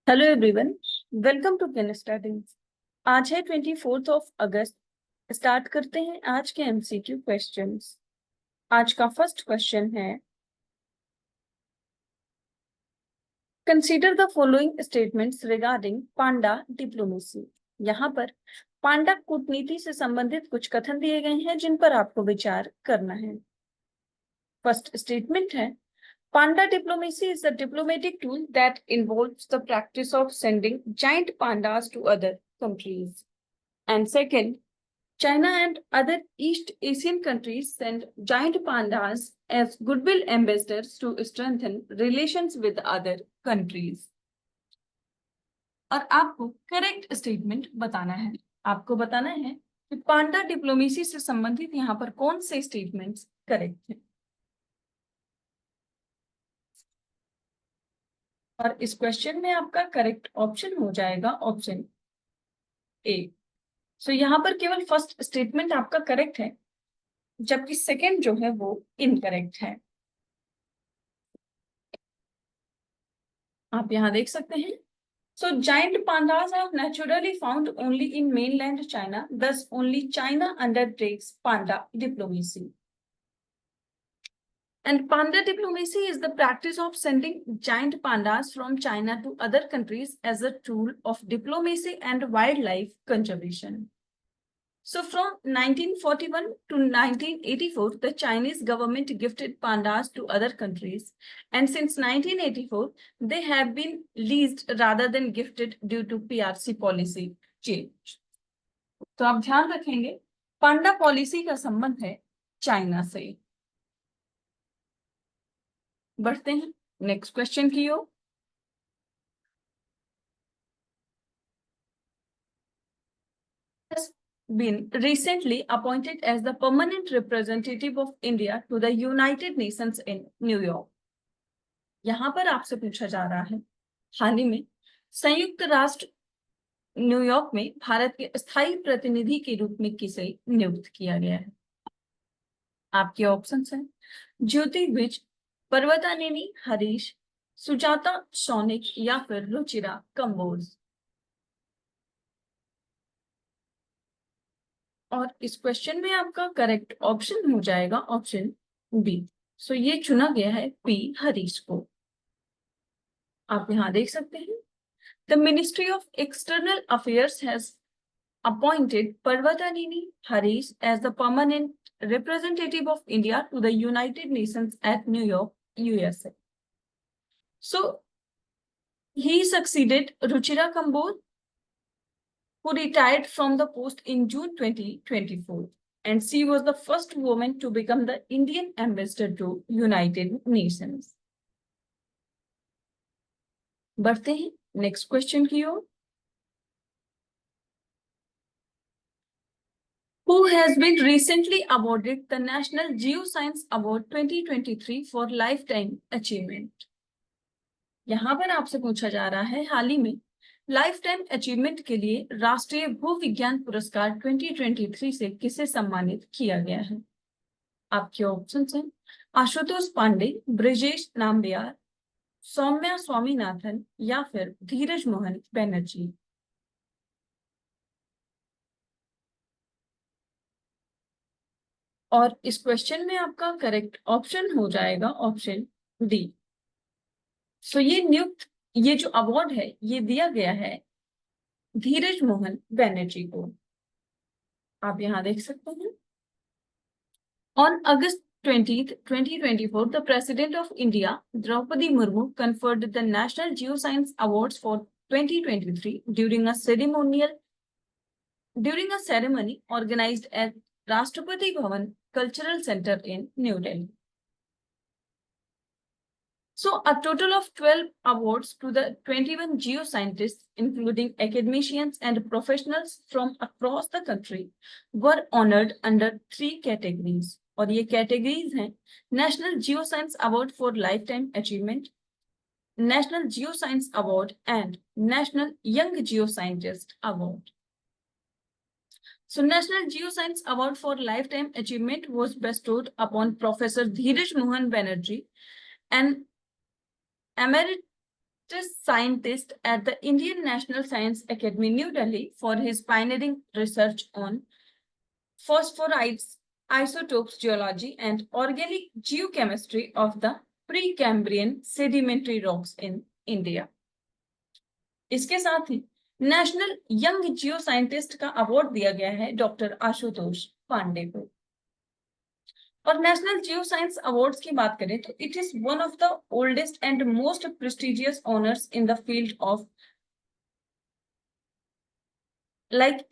Hello everyone, welcome to can studies. आज है 24 अगस्त। Start करते हैं आज के एमसीक्यू क्वेश्चंस। आज का फर्स्ट क्वेश्चन है, consider the following statements regarding Panda diplomacy. यहाँ पर पांडा कूटनीति से संबंधित कुछ कथन दिए गए हैं जिन पर आपको विचार करना है। फर्स्ट स्टेटमेंट है, Panda diplomacy is a diplomatic tool that involves the practice of sending giant pandas to other countries. And second, China and other East Asian countries send giant pandas as goodwill ambassadors to strengthen relations with other countries. और आपको correct statement बताना है। आपको बताना है कि पांडा diplomacy से संबंधित यहाँ पर कौन से स्टेटमेंट्स करेक्ट हैं। और इस क्वेश्चन में आपका करेक्ट ऑप्शन हो जाएगा ऑप्शन ए। सो यहाँ पर केवल फर्स्ट स्टेटमेंट आपका करेक्ट है, जबकि सेकंड जो है वो इनकरेक्ट है। आप यहाँ देख सकते हैं। सो giant pandas are naturally found only in mainland China, thus only China undertakes panda diplomacy. And panda diplomacy is the practice of sending giant pandas from China to other countries as a tool of diplomacy and wildlife conservation. So from 1941 to 1984, the Chinese government gifted pandas to other countries, and since 1984, they have been leased rather than gifted due to PRC policy change. तो आप ध्यान रखेंगे, पांडा policy का संबंध है China से। बढ़ते हैं नेक्स्ट क्वेश्चन की ओर। Been recently appointed as the permanent representative of India to the United Nations in New York. यहाँ पर आपसे पूछा जा रहा है, हाल ही में संयुक्त राष्ट्र न्यूयॉर्क में भारत के स्थायी प्रतिनिधि के रूप में किसे नियुक्त किया गया है। आपके ऑप्शंस हैं ज्योति विज, पर्वतानेनी हरीश, सुजाता सौनिक या फिर रुचिरा कंबोज। और इस क्वेश्चन में आपका करेक्ट ऑप्शन हो जाएगा ऑप्शन बी। सो ये चुना गया है पी हरीश को। आप यहाँ देख सकते हैं, the ministry of external affairs has appointed Parvatanini Harish as the permanent representative of India to the United Nations at New York, USA. So he succeeded Ruchira Kamboj, who retired from the post in June 2024, and she was the first woman to become the Indian ambassador to United Nations. बढ़ते हैं next question की ओर। Who has been recently awarded the National Geoscience Award 2023 for lifetime achievement? यहाँ पर आपसे पूछा जा रहा है, हाल ही में लाइफ टाइम अचीवमेंट के लिए राष्ट्रीय भूविज्ञान पुरस्कार 2023 से किसे सम्मानित किया गया है। आपके ऑप्शंस हैं आशुतोष पांडे, ब्रिजेश नाम्बियार, सौम्या स्वामीनाथन या फिर धीरज मोहन बैनर्जी। और इस क्वेश्चन में आपका करेक्ट ऑप्शन हो जाएगा ऑप्शन डी। सो ये जो अवार्ड है ये दिया गया है धीरज मोहन बैनर्जी को। आप यहाँ देख सकते हैं। On August 20th, 2024, the President of India, Draupadi Murmu, conferred the National Geoscience Awards for 2023 during a ceremony organized at Rashtrapati Bhavan Cultural Center in New Delhi. So a total of 12 awards to the 21 geoscientists, including academicians and professionals from across the country, were honored under 3 categories. और ये categories हैं national geoscience award for lifetime achievement, national geoscience award and national young geoscientist award. So National Geoscience Award for Lifetime Achievement was bestowed upon Professor Dheeraj Mohan Banerjee, an scientist at the Indian National Science Academy, New Delhi, for his pioneering research on phosphorides, isotopes geology, and organic geochemistry of the Precambrian sedimentary rocks in India. इसके साथ ही national young जियो scientist का award दिया गया है doctor Ashutosh Pandey को। और national geo science awards की बात करें तो it is one of the oldest and most prestigious honours in the field of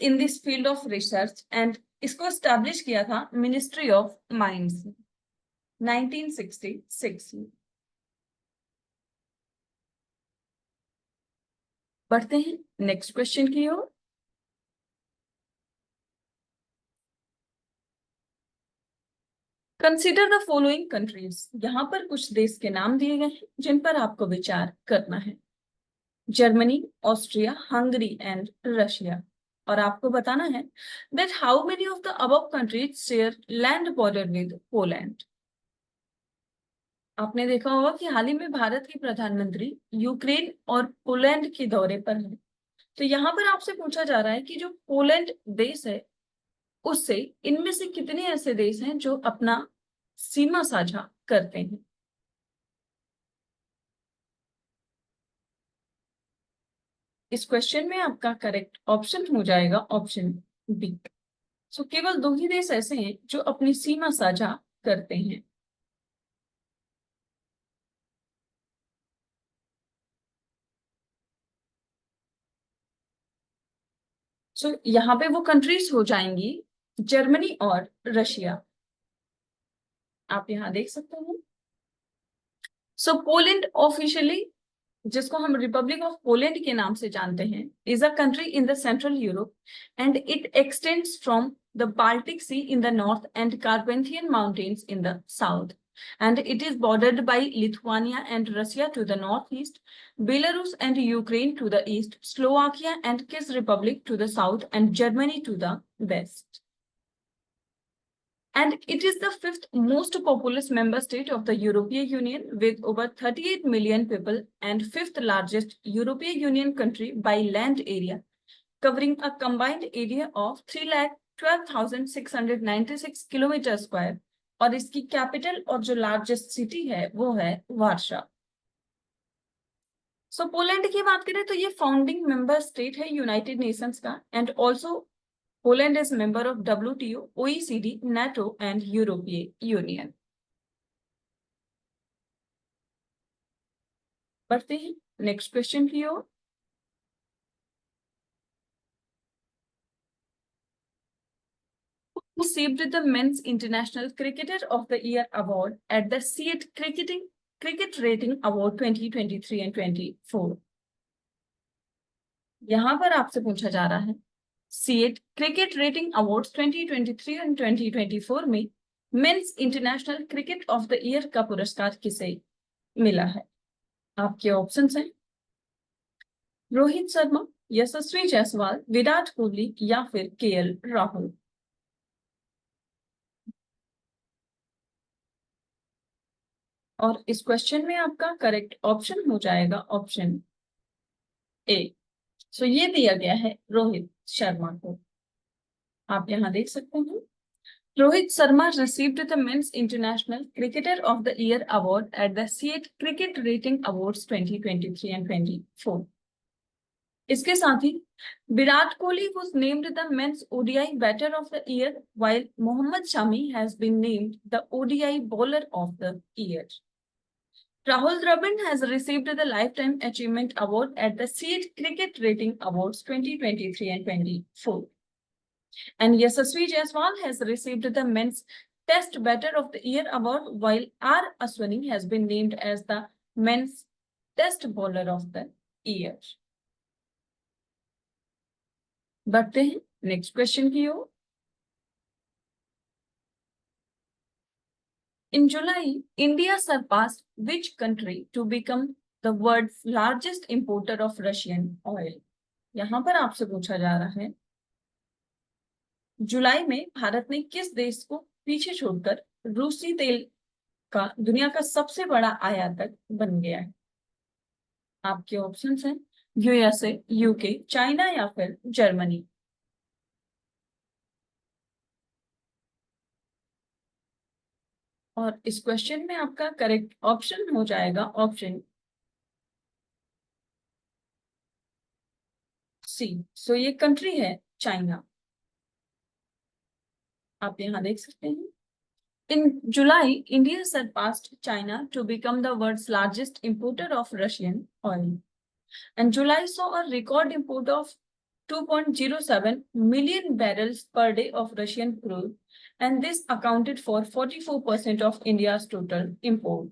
in this field of research, and इसको एस्टैब्लिश किया था मिनिस्ट्री ऑफ माइंस 1966 में। बढ़ते हैं नेक्स्ट क्वेश्चन की ओर। Consider the following countries. यहां पर कुछ देश के नाम दिए गए हैं जिन पर आपको विचार करना है। Germany, Austria, Hungary and Russia. और आपको बताना है that how many of the above countries share land border with Poland. आपने देखा होगा कि हाल ही में भारत के प्रधानमंत्री यूक्रेन और पोलैंड के दौरे पर हैं। तो यहाँ पर आपसे पूछा जा रहा है कि जो पोलैंड देश है उससे इनमें से कितने ऐसे देश हैं जो अपना सीमा साझा करते हैं। इस क्वेश्चन में आपका करेक्ट ऑप्शन हो जाएगा ऑप्शन बी। सो केवल दो ही देश ऐसे हैं जो अपनी सीमा साझा करते हैं। सो यहाँ पे वो कंट्रीज हो जाएंगी जर्मनी और रशिया। आप यहाँ देख सकते हैं। सो पोलैंड ऑफिशियली, जिसको हम रिपब्लिक ऑफ पोलैंड के नाम से जानते हैं, is a country in the central Europe and it extends from the Baltic sea in the north and Carpathian mountains in the south, and it is bordered by Lithuania and Russia to the northeast, Belarus and Ukraine to the east, Slovakia and Czech Republic to the south, and Germany to the west. And it is the fifth most populous member state of the European Union with over 38 million people and fifth largest European Union country by land area, covering a combined area of 3,12,696 kilometre square. और इसकी capital और जो largest city है वो है वार्शा। सो Poland की बात करें तो ये फाउंडिंग मेंबर स्टेट है यूनाइटेड नेशंस का, and also Poland is member of WTO, OECD, NATO and European union. बढ़ते हैं नेक्स्ट क्वेश्चन की ओर। Received the Men's International Cricketer of the Year award at the SEAT Cricket Rating Award 2023 and 24। यहां पर आपसे पूछा जा रहा है SEAT क्रिकेट रेटिंग अवार्ड्स 2023 और 2024 में men's international cricket of the year का पुरस्कार किसे मिला है। आपके ऑप्शंस हैं रोहित शर्मा, यशस्वी जायसवाल, विराट कोहली या फिर KL राहुल। और इस क्वेश्चन में आपका करेक्ट ऑप्शन हो जाएगा ऑप्शन ए। सो ये दिया गया है रोहित शर्मा को। आप यहाँ देख सकते हैं Rohit Sharma received the Men's International Cricketer of the Year award at the SEAT Cricket Rating Awards 2023 and 24। इसके साथ ही Virat Kohli was named the Men's ODI Batter of the Year, while Mohammad Shami has been named the ODI Bowler of the Year. Rahul Dravid has received the Lifetime Achievement Award at the SEAT Cricket Rating Awards 2023 and 24. And Yashasvi Jaiswal has received the Men's Test Batter of the Year award, while R. Ashwini has been named as the Men's Test Bowler of the Year. बढ़ते हैं next question की ओर। In July, India surpassed which country to become the world's largest importer of Russian oil? यहाँ पर आपसे पूछा जा रहा है जुलाई में भारत ने किस देश को पीछे छोड़कर रूसी तेल का दुनिया का सबसे बड़ा आयातक बन गया है। आपके ऑप्शंस हैं यूएसए, यूके, चाइना या फिर जर्मनी। और इस क्वेश्चन में आपका करेक्ट ऑप्शन हो जाएगा ऑप्शन सी। सो ये कंट्री है चाइना। आप यहाँ देख सकते हैं। In July, India surpassed China to become the world's largest importer of Russian oil. And July saw a record import of 2.07 million barrels per day of Russian crude, and this accounted for 44% of India's total import.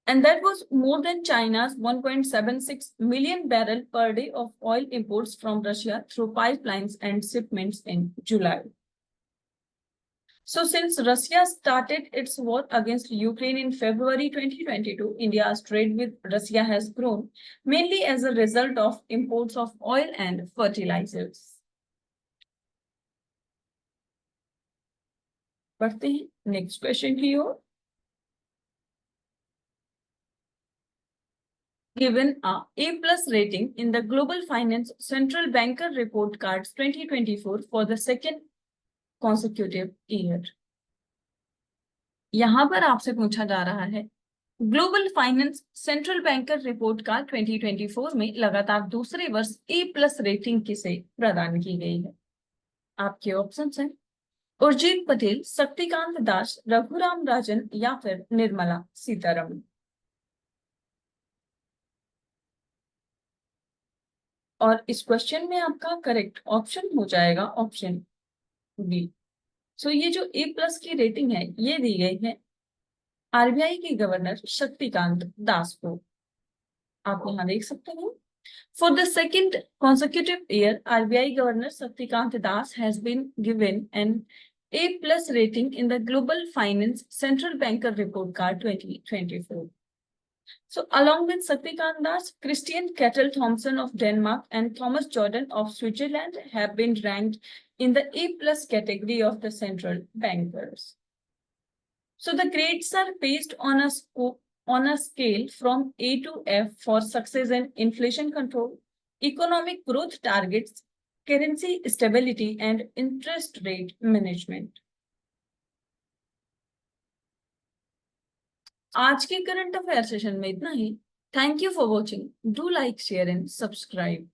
And that was more than China's 1.76 million barrel per day of oil imports from Russia through pipelines and shipments in July. So since Russia started its war against Ukraine in February 2022, India's trade with Russia has grown mainly as a result of imports of oil and fertilizers. बढ़ते हैं next question की ओर। Given a A+ rating in the Global Finance Central Banker Report Cards 2024 for the second consecutive year. यहां पर आपसे पूछा जा रहा है global finance central banker report का 2024 में लगातार दूसरे वर्ष A+ रेटिंग किसे प्रदान की गई है। आपके ऑप्शंस हैं उर्जित पटेल, शक्तिकांत दास, रघुराम राजन या फिर निर्मला सीतारमण। और इस क्वेश्चन में आपका करेक्ट ऑप्शन हो जाएगा ऑप्शन बी। सो ये जो A+ की रेटिंग है ये दी गई है आरबीआई के गवर्नर शक्तिकांत दास को। आप यहाँ देख सकते हैं। For the second consecutive year, RBI Governor Shaktikant Das has been given an A+ rating in the Global Finance Central Banker Report Card 2024. So along with Shaktikant Das, Christian Kettle Thompson of Denmark and Thomas Jordan of Switzerland have been ranked in the A+ category of the central bankers. So the grades are based on a scale from A to F for success in inflation control, economic growth targets, currency stability, and interest rate management. आज के current affair session में इतना ही। Thank you for watching. Do like, share and subscribe.